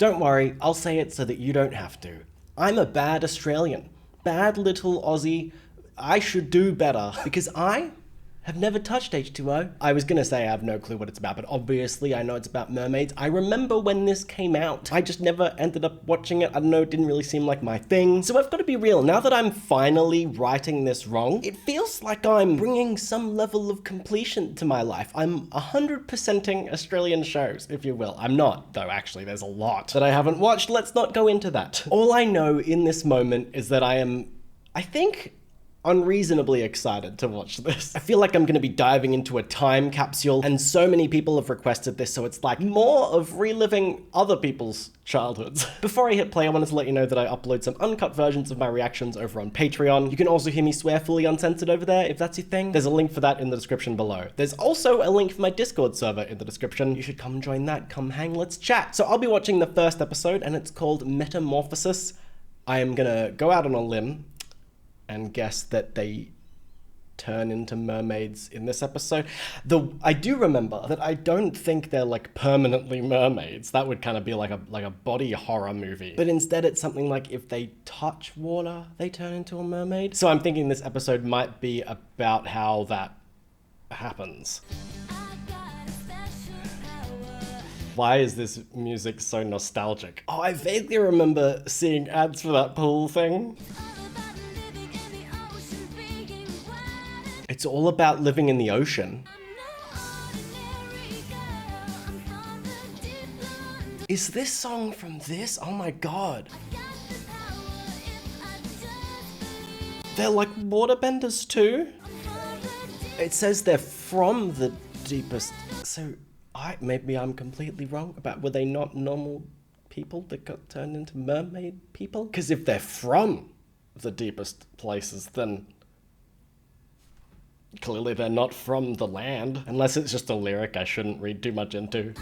Don't worry, I'll say it so that you don't have to. I'm a bad Australian. Bad little Aussie. I should do better because I have never touched H2O. I was gonna say I have no clue what it's about, but obviously I know it's about mermaids. I remember when this came out. I just never ended up watching it. I don't know, it didn't really seem like my thing. So I've got to be real. Now that I'm finally righting this wrong, it feels like I'm bringing some level of completion to my life. I'm 100%ing Australian shows, if you will. I'm not, though actually there's a lot that I haven't watched. Let's not go into that. All I know in this moment is that I think, unreasonably excited to watch this. I feel like I'm gonna be diving into a time capsule, and so many people have requested this, so it's like more of reliving other people's childhoods. Before I hit play, I wanted to let you know that I upload some uncut versions of my reactions over on Patreon. You can also hear me swear fully uncensored over there if that's your thing. There's a link for that in the description below. There's also a link for my Discord server in the description. You should come join that, come hang, let's chat. So I'll be watching the first episode, and it's called Metamorphosis. I am gonna go out on a limb and guess that they turn into mermaids in this episode. I do remember that I don't think they're like permanently mermaids. That would kind of be like a body horror movie. But instead it's something like if they touch water, they turn into a mermaid. So I'm thinking this episode might be about how that happens. Why is this music so nostalgic? Oh, I vaguely remember seeing ads for that pool thing. It's all about living in the ocean. Is this song from this? Oh my god. They're like waterbenders too? It says they're from the deepest. So maybe I'm completely wrong about, were they not normal people that got turned into mermaid people? Because if they're from the deepest places, then clearly they're not from the land. Unless it's just a lyric I shouldn't read too much into.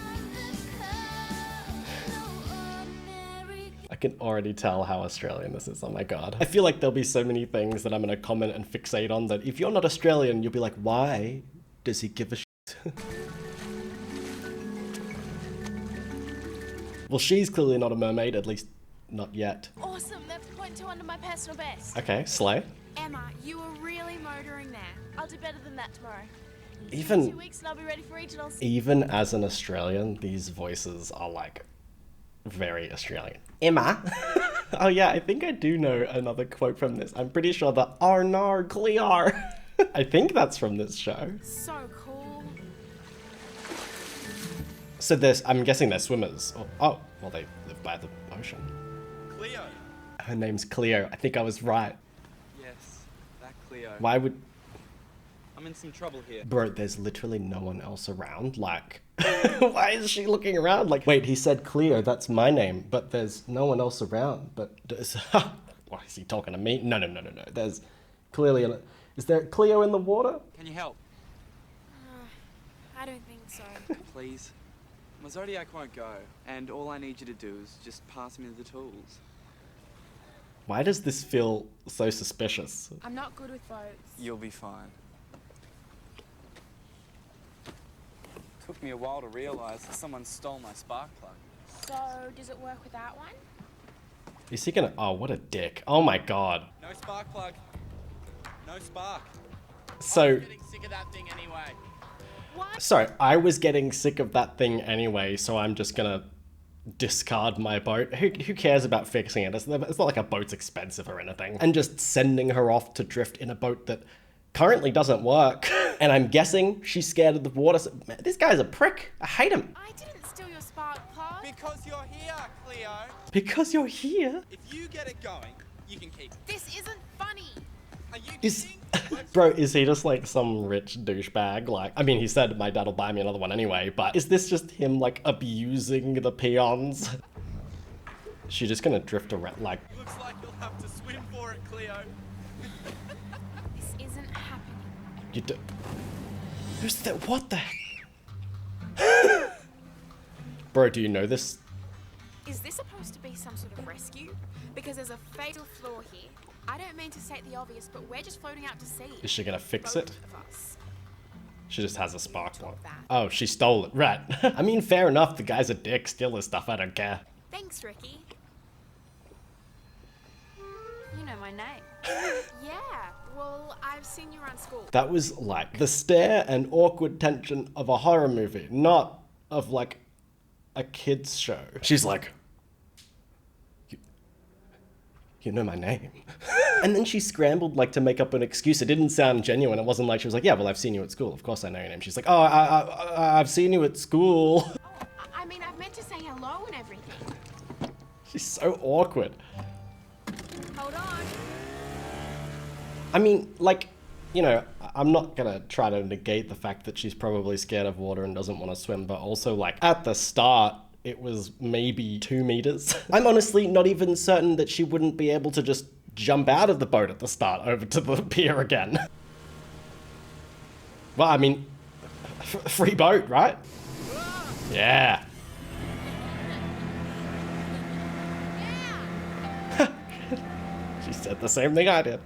I can already tell how Australian this is, oh my god. I feel like there'll be so many things that I'm gonna comment and fixate on that if you're not Australian, you'll be like, why does he give a shit? Well, she's clearly not a mermaid, at least not yet. Awesome, that's .2 under my personal best. Okay, slay. Emma, you were really motoring there. I'll do better than that tomorrow. Even 2 weeks and I'll be ready for regionals. Even as an Australian, these voices are like very Australian. Emma. Oh yeah, I think I do know another quote from this. I'm pretty sure the Arnar Clear. I think that's from this show. So cool. So I'm guessing they're swimmers. Oh, well they live by the ocean. Cleo. Her name's Cleo. I think I was right. Yes, that Cleo. Why would... I'm in some trouble here. Bro, there's literally no one else around. Like, why is she looking around? Like, wait, he said Cleo, that's my name, but there's no one else around. But why is he talking to me? No. There's clearly is there Cleo in the water? Can you help? I don't think so. Please. My Zodiac won't go, and all I need you to do is just pass me the tools. Why does this feel so suspicious? I'm not good with boats. You'll be fine. Took me a while to realize that someone stole my spark plug. So, does it work without one? Is he gonna... Oh, what a dick. Oh my god. No spark plug. No spark. So... I'm getting sick of that thing anyway. What? Sorry, I was getting sick of that thing anyway, so I'm just gonna discard my boat. Who cares about fixing it? It's not like a boat's expensive or anything. And just sending her off to drift in a boat that currently doesn't work. And I'm guessing she's scared of the water. So, man, this guy's a prick. I hate him. I didn't steal your spark plug. Because you're here, Cleo. Because you're here? If you get it going, you can keep it. This isn't funny. Are you Is... kidding? Bro, is he just like some rich douchebag? Like, I mean, he said my dad will buy me another one anyway, but is this just him like abusing the peons? She's just gonna drift around like... Looks like you'll have to swim for it, Cleo. This isn't happening. You do... Who's that? What the heck? Bro, do you know this? Is this supposed to be some sort of rescue? Because there's a fatal flaw here. I don't mean to state the obvious, but we're just floating out to sea. Is she gonna fix Both it? of us. She just has a spark plug. that. Oh, she stole it. Right. I mean, fair enough. The guy's a dick. Steal his stuff. I don't care. They Thanks, Ricky. You know my name. Yeah, well, I've seen you around school. That was like the stare and awkward tension of a horror movie, not of like a kid's show. She's like, you know my name. And then she scrambled like to make up an excuse. It didn't sound genuine. It wasn't like she was like, yeah, well, I've seen you at school. Of course I know your name. She's like, oh, I've seen you at school. Oh, I mean, I've meant to say hello and everything. She's so awkward. Hold on. I mean, like, you know, I'm not gonna try to negate the fact that she's probably scared of water and doesn't want to swim, but also, like, at the start, it was maybe 2 meters. I'm honestly not even certain that she wouldn't be able to just jump out of the boat at the start over to the pier again. Well, I mean, free boat, right? Yeah. She said the same thing I did.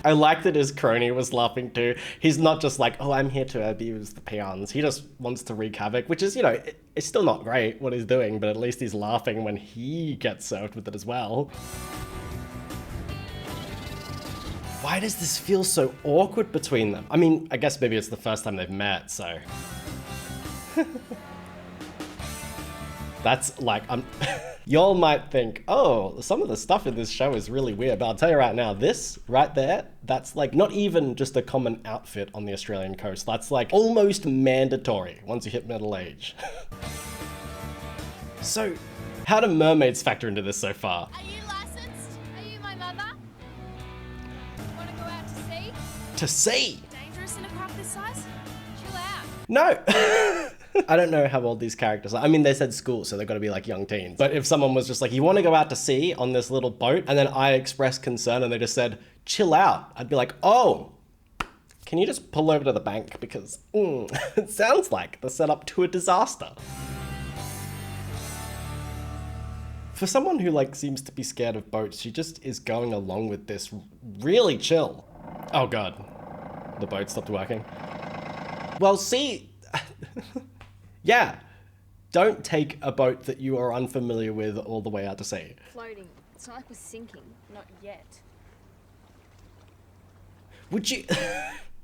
I like that his crony was laughing too. He's not just like, oh, I'm here to abuse the peons. He just wants to wreak havoc, which is, you know, it's still not great what he's doing, but at least he's laughing when he gets served with it as well. Why does this feel so awkward between them? I mean, I guess maybe it's the first time they've met, so. That's like, y'all might think, oh, some of the stuff in this show is really weird, but I'll tell you right now, this right there, that's like not even just a common outfit on the Australian coast. That's like almost mandatory once you hit middle age. So, how do mermaids factor into this so far? Are you licensed? Are you my mother? Want to go out to sea? To sea? Dangerous in a craft this size? Chill out. No. I don't know how old these characters are. I mean, they said school, so they've got to be like young teens. But if someone was just like, you want to go out to sea on this little boat, and then I expressed concern and they just said, chill out, I'd be like, oh, can you just pull over to the bank? Because it sounds like the setup to a disaster. For someone who like seems to be scared of boats, she just is going along with this really chill. Oh God, the boat stopped working. Well, see, yeah, don't take a boat that you are unfamiliar with all the way out to sea. Floating. It's not like we're sinking. Not yet. Would you...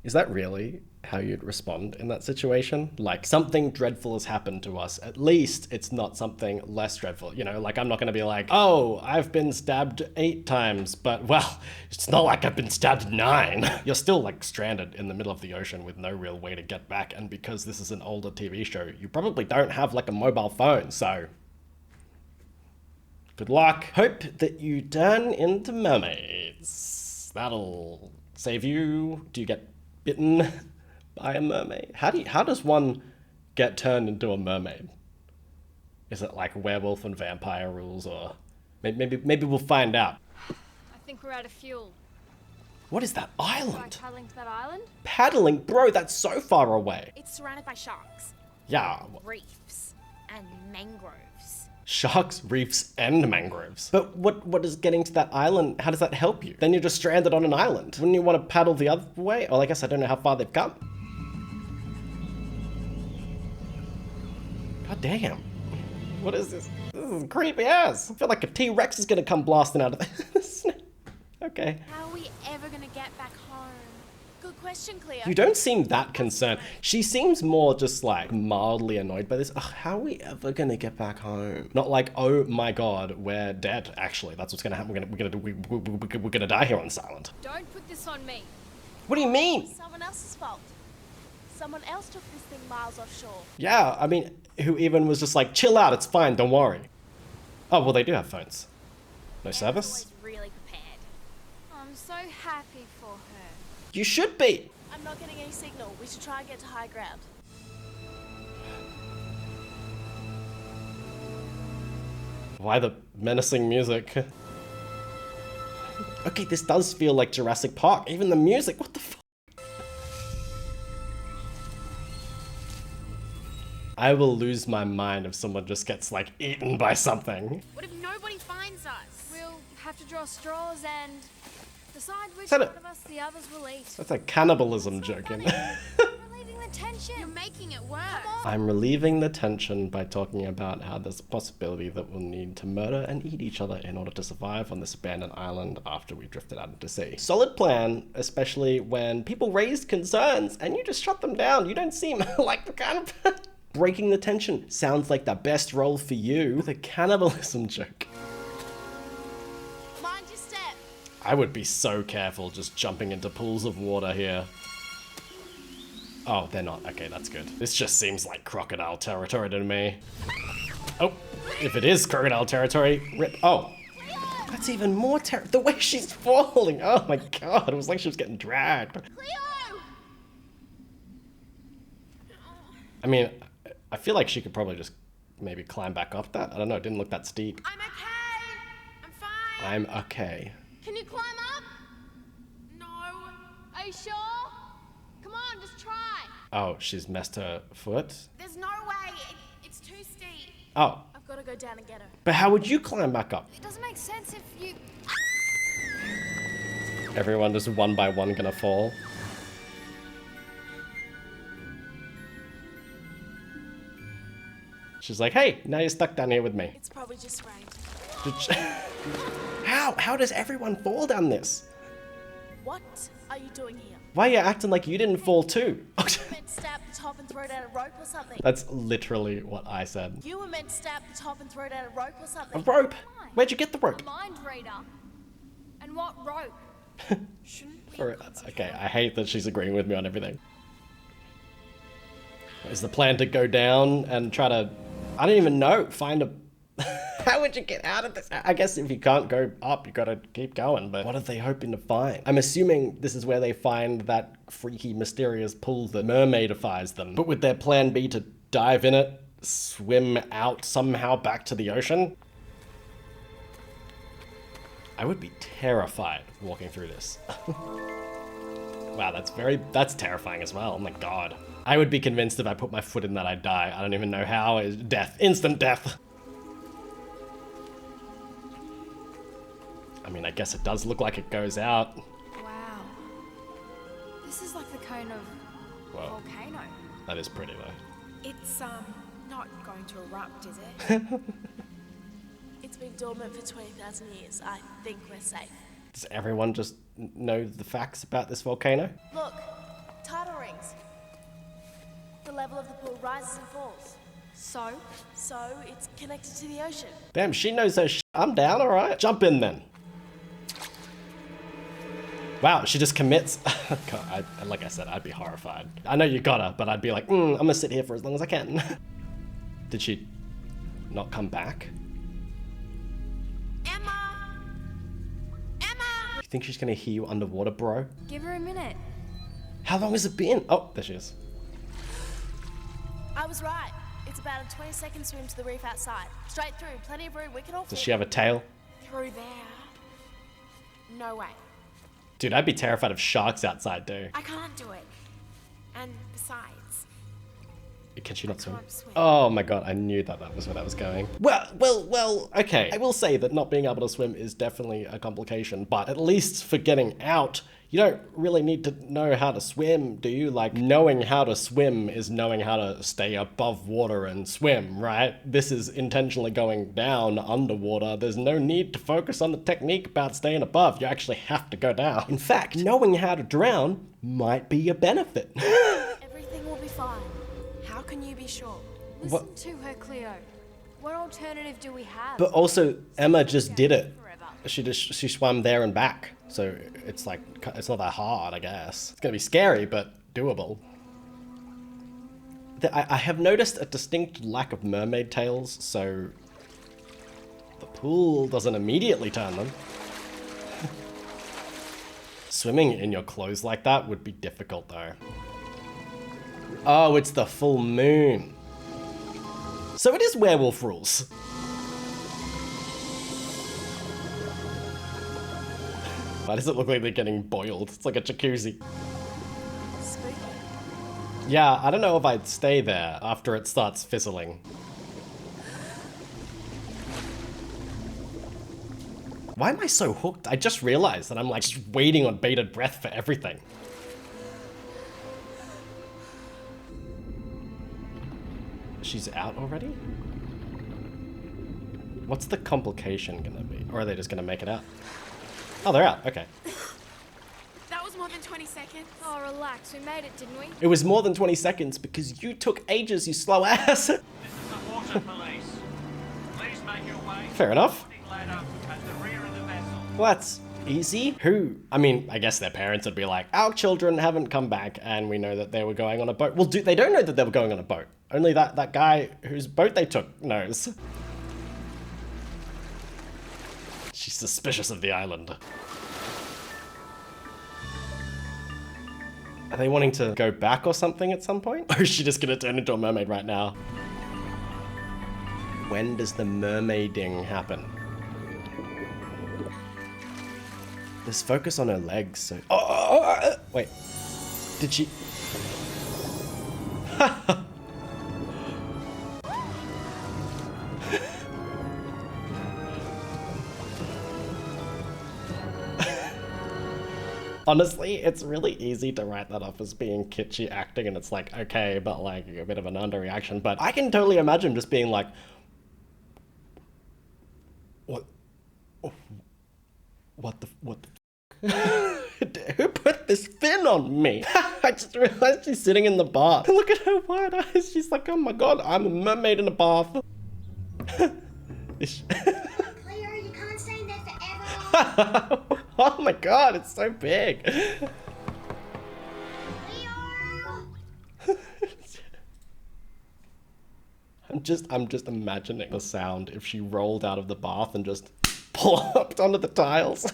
Is that really how you'd respond in that situation? Like, something dreadful has happened to us. At least it's not something less dreadful. You know, like, I'm not going to be like, oh, I've been stabbed 8 times, but, well, it's not like I've been stabbed 9. You're still, like, stranded in the middle of the ocean with no real way to get back. And because this is an older TV show, you probably don't have, like, a mobile phone, so... Good luck. Hope that you turn into mermaids. That'll save you. Do you get bitten by a mermaid? How does one get turned into a mermaid? Is it like werewolf and vampire rules, or maybe we'll find out. I think we're out of fuel. What is that Try island? paddling to that island? Paddling, bro, that's so far away. It's surrounded by sharks, Yeah, reefs, and mangroves. sharks, reefs, and mangroves. But what is getting to that island, how does that help you? Then you're just stranded on an island. Wouldn't you want to paddle the other way? Well, I guess I don't know how far they've come. God damn. What is this? This is creepy ass. I feel like a T-Rex is gonna come blasting out of this. Okay. How are we ever gonna get back home? Good question, Cleo. You don't seem that concerned. She seems more just like mildly annoyed by this. Ugh, how are we ever gonna get back home? Not like, oh my God, we're dead. Actually, that's what's gonna happen. We're gonna die here on this island. Don't put this on me. What do you mean? Someone else's fault. Someone else took this thing miles offshore. Yeah, I mean, who even was just like, chill out, it's fine, don't worry. Oh, well, they do have phones. No service? Always really prepared. I'm so happy for her. You should be. I'm not getting any signal. We should try and get to high ground. Why the menacing music? Okay, this does feel like Jurassic Park. Even the music, what the fuck? I will lose my mind if someone just gets, like, eaten by something. What if nobody finds us? We'll have to draw straws and decide which that one a- of us the others will eat. That's a cannibalism joke, you know? We're leaving the tension. You're making it worse. I'm relieving the tension by talking about how there's a possibility that we'll need to murder and eat each other in order to survive on this abandoned island after we drifted out into sea. Solid plan, especially when people raised concerns and you just shut them down. You don't seem like the kind of... Breaking the tension sounds like the best role for you with a cannibalism joke. Mind your step. I would be so careful just jumping into pools of water here. Oh, they're not. Okay, that's good. This just seems like crocodile territory to me. Oh, if it is crocodile territory, rip. Oh, that's even more the way she's falling. Oh my god, it was like she was getting dragged. Cleo! I mean, I feel like she could probably just maybe climb back up that. I don't know, it didn't look that steep. I'm okay. I'm fine. I'm okay. Can you climb up? No. Are you sure? Come on, just try. Oh, she's messed her foot? There's no way. It's too steep. Oh, I've got to go down and get her. but how would you climb back up? It doesn't make sense if you... Everyone just one by one gonna fall. She's like, hey, now you're stuck down here with me. It's probably just rain. Did she- How does everyone fall down this? What are you doing here? Why are you acting like you didn't fall too? You were meant to stab the top and throw down a rope or something. That's literally what I said. You were meant to stab the top and throw down a rope or A something. rope? Where'd you get the rope? A mind reader. And what rope? Shouldn't we Okay, I hate that she's agreeing with me on everything. Is the plan to go down and try to, I don't even know, find a... How would you get out of this? I guess if you can't go up, you gotta keep going, but what are they hoping to find? I'm assuming this is where they find that freaky, mysterious pool that mermaidifies them. But would their plan be to dive in it, swim out somehow back to the ocean? I would be terrified walking through this. Wow, that's terrifying as well. Oh my god. I would be convinced if I put my foot in that I'd die. I don't even know how. It's death. Instant death. I mean, I guess it does look like it goes out. Wow. This is like the cone of Whoa, volcano. that is pretty though. It's not going to erupt, is it? It's been dormant for 20,000 years. I think we're safe. Does everyone just know the facts about this volcano? Look, tidal rings. The level of the pool rises and falls. So? So it's connected to the ocean. Damn, she knows her shit. I'm down, alright. Jump in then. Wow, she just commits. God, like I said, I'd be horrified. I know you gotta, but I'd be like, I'm gonna sit here for as long as I can. Did she not come back? Emma! Emma! You think she's gonna hear you underwater, bro? Give her a minute. How long has it been? Oh, there she is. I was right. It's about a 20-second swim to the reef outside. Straight through, plenty of room. We can all Does fit she have a tail? through there. No way. Dude, I'd be terrified of sharks outside, too. I can't do it. And besides, Can she not swim? can't swim. Oh my god, I knew that was where that was going. Well, okay. I will say that not being able to swim is definitely a complication, but at least for getting out, you don't really need to know how to swim, do you? Like, knowing how to swim is knowing how to stay above water and swim, right? This is intentionally going down underwater. There's no need to focus on the technique about staying above. You actually have to go down. In fact, knowing how to drown might be a benefit. Everything will be fine. How can you be sure? Listen to her, Cleo. What alternative do we have? But also, Emma just did it. Forever. She swam there and back, so it's like, it's not that hard, I guess. It's gonna be scary, but doable. I have noticed a distinct lack of mermaid tails, so the pool doesn't immediately turn them. Swimming in your clothes like that would be difficult though. Oh, it's the full moon. So it is werewolf rules. Why does it look like they're getting boiled? It's like a jacuzzi. Spooky. Yeah, I don't know if I'd stay there after it starts fizzling. Why am I so hooked? I just realized that I'm like just waiting on bated breath for everything. She's out already? What's the complication gonna be? Or are they just gonna make it out? Oh, they're out. Okay. That was more than 20 seconds. Oh, relax. We made it, didn't we? It was more than 20 seconds because you took ages, you slow ass. This is the water police. Please make your way. Fair enough. Ladder at the rear of the vessel. Well, that's easy. Who? I mean, I guess their parents would be like, our children haven't come back and we know that they were going on a boat. Well, they don't know that they were going on a boat. Only that guy whose boat they took knows. She's suspicious of the island. Are they wanting to go back or something at some point? Or is she just gonna turn into a mermaid right now? When does the mermaiding happen? There's focus on her legs, so... Wait. Did she... Honestly, it's really easy to write that off as being kitschy acting, and it's like, okay, but like a bit of an underreaction. But I can totally imagine just being like, what the who put this fin on me? I just realized she's sitting in the bath. Look at her wide eyes. She's like, oh my god, I'm a mermaid in a bath. Clear, you can't stay in there forever. Oh my god, it's so big. I'm just imagining the sound if she rolled out of the bath and just plopped onto the tiles.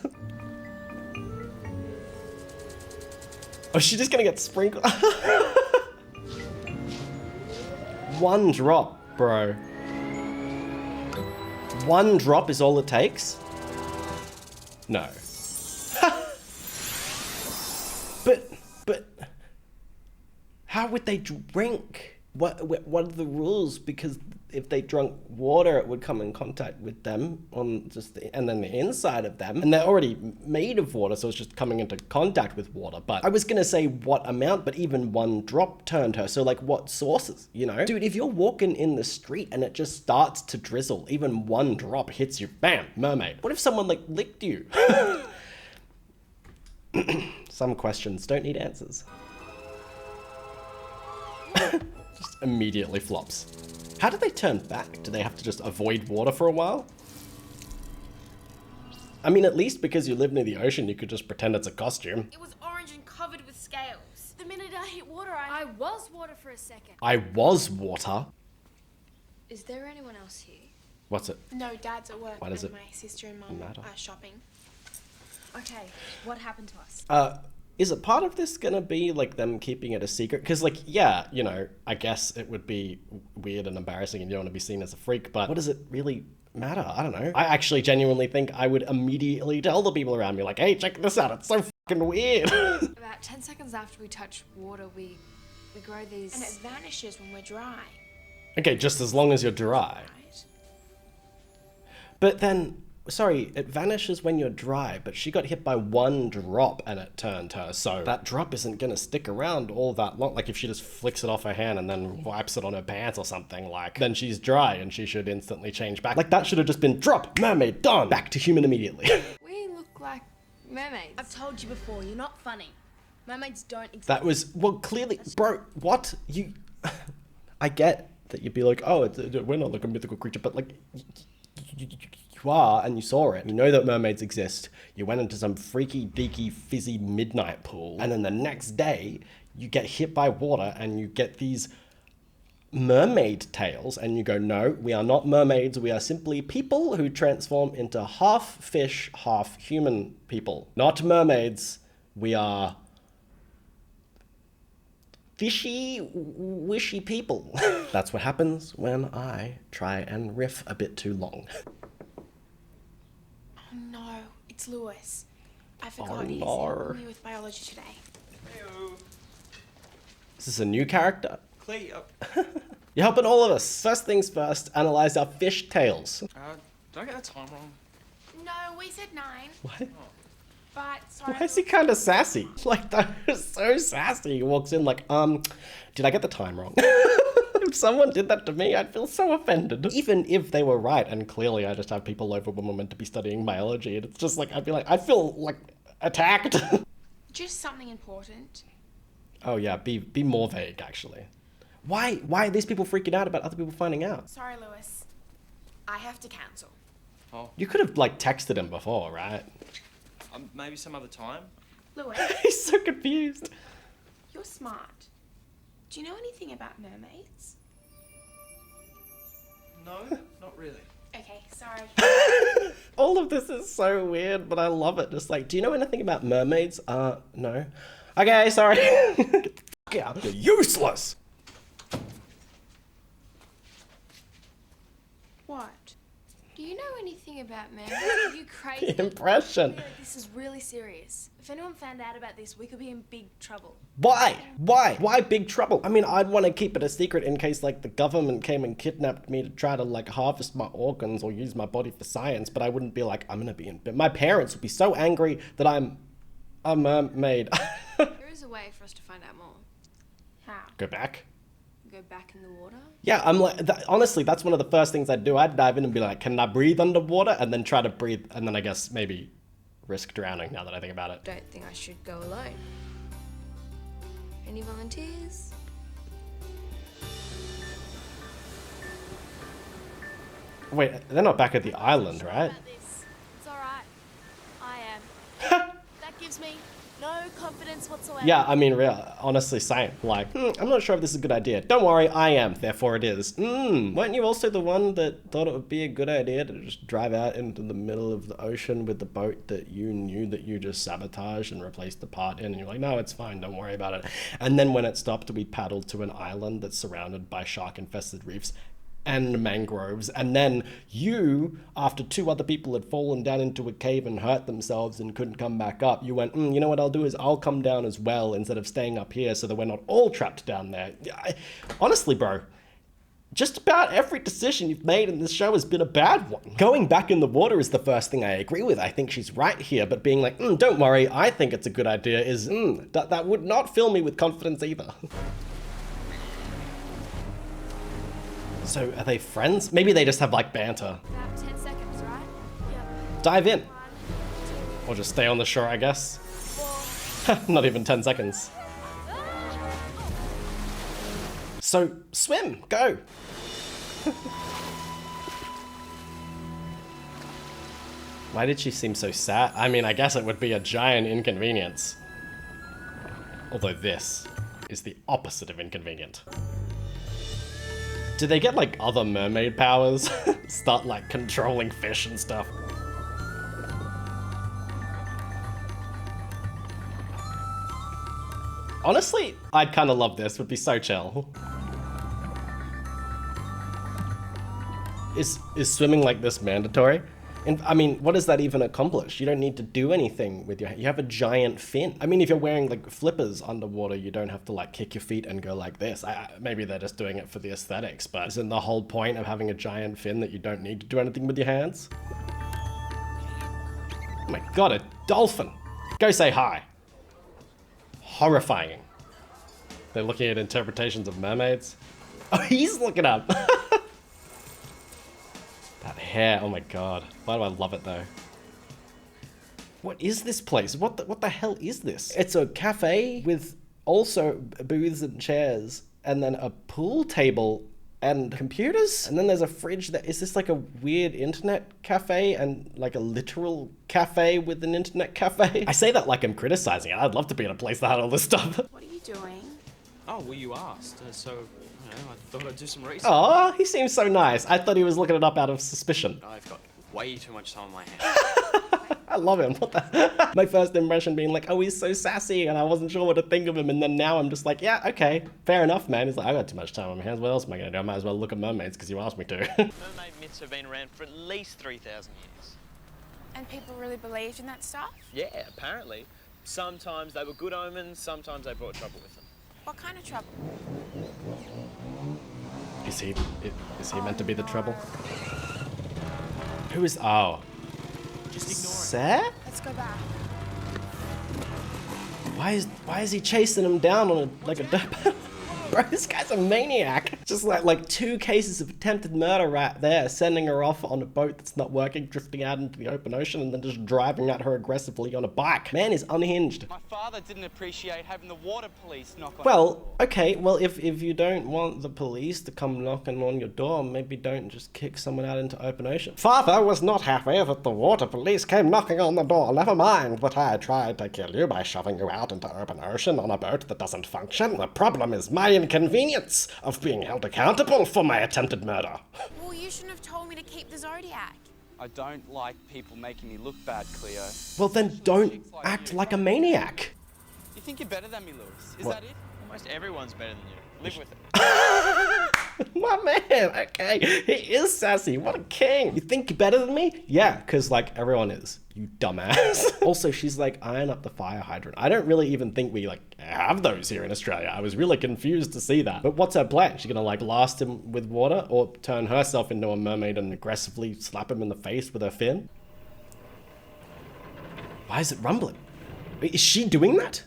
Oh, she's just gonna get sprinkled. One drop, bro. One drop is all it takes? No. But how would they drink? What are the rules? Because if they drank water, it would come in contact with them on and then the inside of them, and they're already made of water, so it's just coming into contact with water. But I was gonna say what amount, but even one drop turned her. So like, what sources? You know, dude, if you're walking in the street and it just starts to drizzle, even one drop hits you, bam, mermaid. What if someone like licked you? Some questions don't need answers. Just immediately flops. How do they turn back? Do they have to just avoid water for a while? I mean, at least because you live near the ocean, you could just pretend it's a costume. It was orange and covered with scales. The minute I hit water, I was water for a second. I was water. Is there anyone else here? What's it? No, Dad's at work. Why does and it my sister and Mum matter? are shopping. Okay, what happened to us? Is it part of this gonna be like them keeping it a secret? Because like, yeah, you know, I guess it would be weird and embarrassing and you don't want to be seen as a freak, but what does it really matter? I don't know. I actually genuinely think I would immediately tell the people around me like, hey, check this out, it's so fucking weird. About 10 seconds after we touch water, we grow these... And it vanishes when we're dry. Okay, just as long as you're dry. Right? But then, sorry, it vanishes when you're dry, but she got hit by one drop and it turned her, so that drop isn't gonna stick around all that long. Like if she just flicks it off her hand and then wipes it on her pants or something, like, then she's dry and she should instantly change back. Like that should have just been drop, mermaid, done, back to human immediately. We look like mermaids. I've told you before, you're not funny. Mermaids don't exist. That was, well, clearly, bro, what? You, I get that you'd be like, oh, we're not like a mythical creature, but like, you are, and you saw it. You know that mermaids exist. You went into some freaky, deaky, fizzy midnight pool, and then the next day, you get hit by water, and you get these mermaid tails, and you go, no, we are not mermaids, we are simply people who transform into half fish, half human people. Not mermaids, we are fishy, wishy people. That's what happens when I try and riff a bit too long. Oh no, it's Lewis. I forgot Oh, he's no. helping me with biology today. Heyo. Is this a new character? Cleo. You're helping all of us. First things first, analyze our fish tails. Did I get the time wrong? No, we said 9. What? But sorry. Why is he kind of sassy? Like, that is so sassy. He walks in like, did I get the time wrong? If someone did that to me, I'd feel so offended. Even if they were right, and clearly I just have people over when we're meant to be studying biology, and it's just like, I'd feel like attacked. Just something important. Oh yeah, be more vague, actually. Why are these people freaking out about other people finding out? Sorry, Lewis. I have to cancel. Oh, You could have, like, texted him before, right? maybe some other time. Lewis, He's so confused. you're smart. Do you know anything about mermaids? No, not really. Okay, sorry. All of this is so weird, but I love it. Just like, do you know anything about mermaids? No. Okay, sorry. Yeah, you're useless. What? Do you know anything about mermaids? Are you crazy? The impression. I feel like this is really serious. If anyone found out about this, we could be in big trouble. Why? Why big trouble? I mean, I'd want to keep it a secret in case, like, the government came and kidnapped me to try to, like, harvest my organs or use my body for science, but I wouldn't be like, I'm gonna be in... My parents would be so angry that I'm a mermaid. There is a way for us to find out more. How? Go back? Go back in the water? Yeah, I'm like, honestly, that's one of the first things I'd do. I'd dive in and be like, can I breathe underwater? And then try to breathe, and then I guess maybe risk drowning now that I think about it. Don't think I should go alone. Any volunteers? Wait, they're not back at the island, right? It's alright. I am. That gives me no confidence whatsoever. Yeah, I mean, honestly, same. Like, I'm not sure if this is a good idea. Don't worry, I am, therefore it is. Weren't you also the one that thought it would be a good idea to just drive out into the middle of the ocean with the boat that you knew that you just sabotaged and replaced the part in? And you're like, no, it's fine, don't worry about it. And then when it stopped, we paddled to an island that's surrounded by shark-infested reefs and mangroves, and then you, after 2 other people had fallen down into a cave and hurt themselves and couldn't come back up, you went, you know what I'll do is I'll come down as well instead of staying up here so that we're not all trapped down there. Honestly, bro, just about every decision you've made in this show has been a bad one. Going back in the water is the first thing I agree with. I think she's right here, but being like, don't worry, I think it's a good idea is, that would not fill me with confidence either. So, are they friends? Maybe they just have, like, banter. About 10 seconds, right? Yep. Dive in. 1, Or just stay on the shore, I guess. 4. Not even 10 seconds. So, swim. Go. Why did she seem so sad? I mean, I guess it would be a giant inconvenience. Although this is the opposite of inconvenient. Do they get, like, other mermaid powers? Start, like, controlling fish and stuff? Honestly, I'd kind of love this. Would be so chill. Is swimming like this mandatory? And I mean, what does that even accomplish? You don't need to do anything with your... You have a giant fin. I mean, if you're wearing, like, flippers underwater, you don't have to, like, kick your feet and go like this. Maybe they're just doing it for the aesthetics, but isn't the whole point of having a giant fin that you don't need to do anything with your hands? Oh my god, a dolphin! Go say hi. Horrifying. They're looking at interpretations of mermaids. Oh, he's looking up. That hair, oh my god. Why do I love it though? What is this place? What the hell is this? It's a cafe with also booths and chairs, and then a pool table and computers, and then there's a fridge. That is this like a weird internet cafe and like a literal cafe with an internet cafe? I say that like I'm criticizing it. I'd love to be in a place that had all this stuff. What are you doing? Oh, well, you asked, so, you know, I thought I'd do some research. Oh, he seems so nice. I thought he was looking it up out of suspicion. I've got way too much time on my hands. I love him. What the? My first impression being like, oh, he's so sassy, and I wasn't sure what to think of him, and then now I'm just like, yeah, okay, fair enough, man. He's like, I got too much time on my hands. What else am I gonna do? I might as well look at mermaids because you asked me to. Mermaid myths have been around for at least 3,000 years. And people really believed in that stuff? Yeah, apparently. Sometimes they were good omens, sometimes they brought trouble with them. What kind of trouble? Is he meant to be the trouble? Who is? Oh, Just ignore Seth? Let's go back. Why is he chasing him down on a dirt bike? Bro, this guy's a maniac. Just like 2 cases of attempted murder right there, sending her off on a boat that's not working, drifting out into the open ocean, and then just driving at her aggressively on a bike. Man is unhinged. My father didn't appreciate having the water police knock on his Well, door. okay, well, if you don't want the police to come knocking on your door, maybe don't just kick someone out into open ocean. Father was not happy that the water police came knocking on the door. Never mind that I tried to kill you by shoving you out into open ocean on a boat that doesn't function. The problem is my inconvenience of being held accountable for my attempted murder. Well, you shouldn't have told me to keep the Zodiac. I don't like people making me look bad, Cleo. Well, then don't act like a maniac. You think you're better than me, Lewis? Is What? that it? Almost everyone's better than you. Live with it. My man, okay, he is sassy. What a king. You think you're better than me? Yeah, because like everyone is, you dumbass. Also, she's like eyeing up the fire hydrant. I don't really even think we like have those here in Australia. I was really confused to see that. But what's her plan? She's gonna like blast him with water or turn herself into a mermaid and aggressively slap him in the face with her fin? Why is it rumbling? Is she doing that?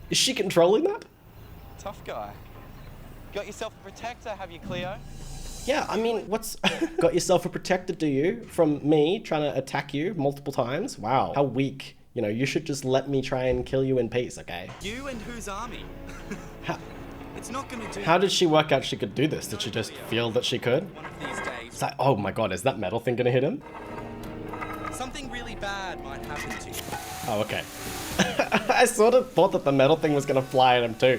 Is she controlling that? Tough guy. Got yourself a protector, have you, Cleo? Yeah, I mean, what's... Got yourself a protector, do you? From me trying to attack you multiple times? Wow, how weak. You know, you should just let me try and kill you in peace, okay? You and whose army? How, It's not gonna do. how did she work out she could do this? Did she just feel that she could? One of these days, It's like, oh my god, is that metal thing gonna hit him? something really bad might happen to you. Oh, okay. I sort of thought that the metal thing was gonna fly at him too.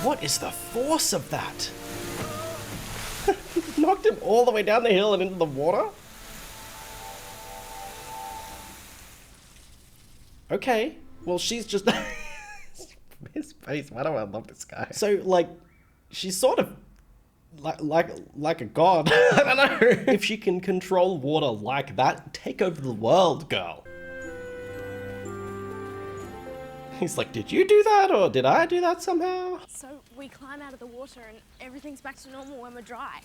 What is the force of that? Knocked him all the way down the hill and into the water? Okay, well she's just... His face, why do I love this guy? So, like, she's sort of like a god. I don't know. If she can control water like that, take over the world, girl. He's like, did you do that or did I do that somehow? So we climb out of the water and everything's back to normal when we're dry.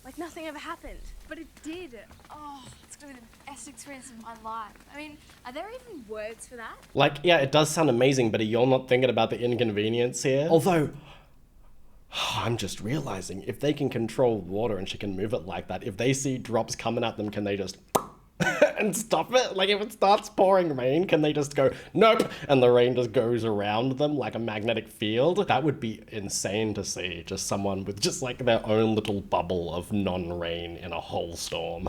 Like nothing ever happened. But it did. Oh, it's gonna be the best experience of my life. I mean, are there even words for that? Like, yeah, it does sound amazing, but you're not thinking about the inconvenience here. Although, I'm just realizing, if they can control water and she can move it like that, if they see drops coming at them, can they just... and stop it? Like, if it starts pouring rain, can they just go, nope, and the rain just goes around them like a magnetic field? That would be insane to see, just someone with just like their own little bubble of non-rain in a whole storm.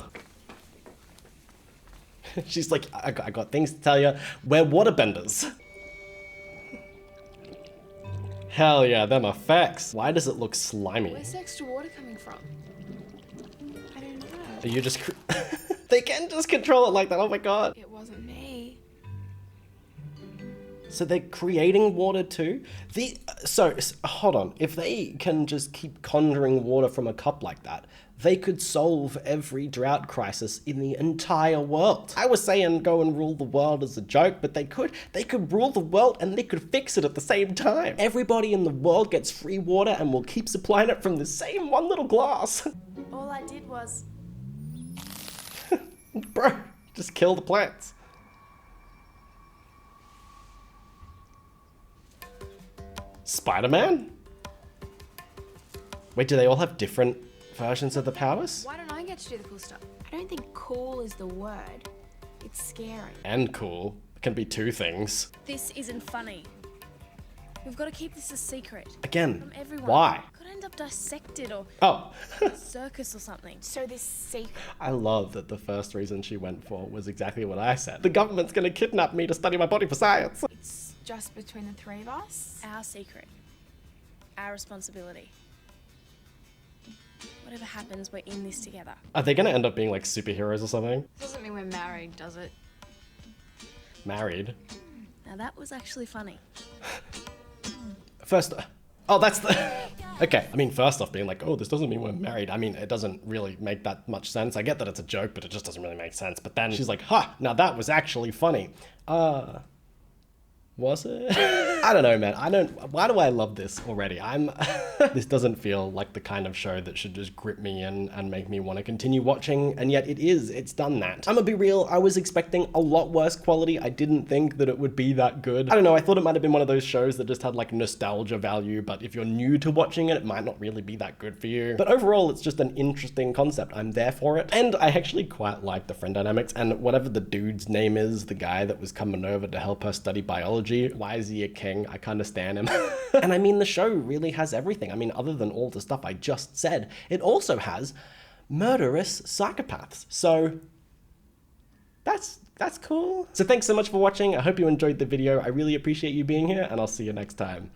She's like, I got things to tell you, we're waterbenders. Hell yeah, them effects. Why does it look slimy? Where's the extra water coming from? I don't know. Are you just... They can just control it like that, oh my god. It wasn't me. So they're creating water too? So, hold on. If they can just keep conjuring water from a cup like that, they could solve every drought crisis in the entire world. I was saying go and rule the world as a joke, but they could. They could rule the world and they could fix it at the same time. Everybody in the world gets free water and we'll keep supplying it from the same one little glass. All I did was... Bro, just kill the plants. Spider-Man? Wait, do they all have different versions of the powers? Why don't I get to do the cool stuff? I don't think cool is the word. It's scary. And cool. It can be 2 things. This isn't funny. We've got to keep this a secret. Again, From everyone. why? Could end up dissected or Oh, circus or something. So this secret. I love that the first reason she went for was exactly what I said. The government's gonna kidnap me to study my body for science. It's just between the 3 of us. Our secret. Our responsibility. Whatever happens, we're in this together. Are they gonna end up being like superheroes or something? Doesn't mean we're married, does it? Married? Now that was actually funny. First, oh, that's the... Okay, I mean, first off, being like, oh, this doesn't mean we're married. I mean, it doesn't really make that much sense. I get that it's a joke, but it just doesn't really make sense. But then she's like, ha, now that was actually funny. Was it? I don't know, man. Why do I love this already? This doesn't feel like the kind of show that should just grip me in and make me want to continue watching, and yet it's done that. I'm gonna be real, I was expecting a lot worse quality. I didn't think that it would be that good. I don't know, I thought it might have been one of those shows that just had like nostalgia value, but if you're new to watching it, it might not really be that good for you. But overall, it's just an interesting concept. I'm there for it. And I actually quite like the friend dynamics, and whatever the dude's name is, the guy that was coming over to help her study biology, why is he a king? I kind of stan him. And I mean, the show really has everything. I mean, other than all the stuff I just said, it also has murderous psychopaths. So that's cool. So thanks so much for watching. I hope you enjoyed the video. I really appreciate you being here, and I'll see you next time.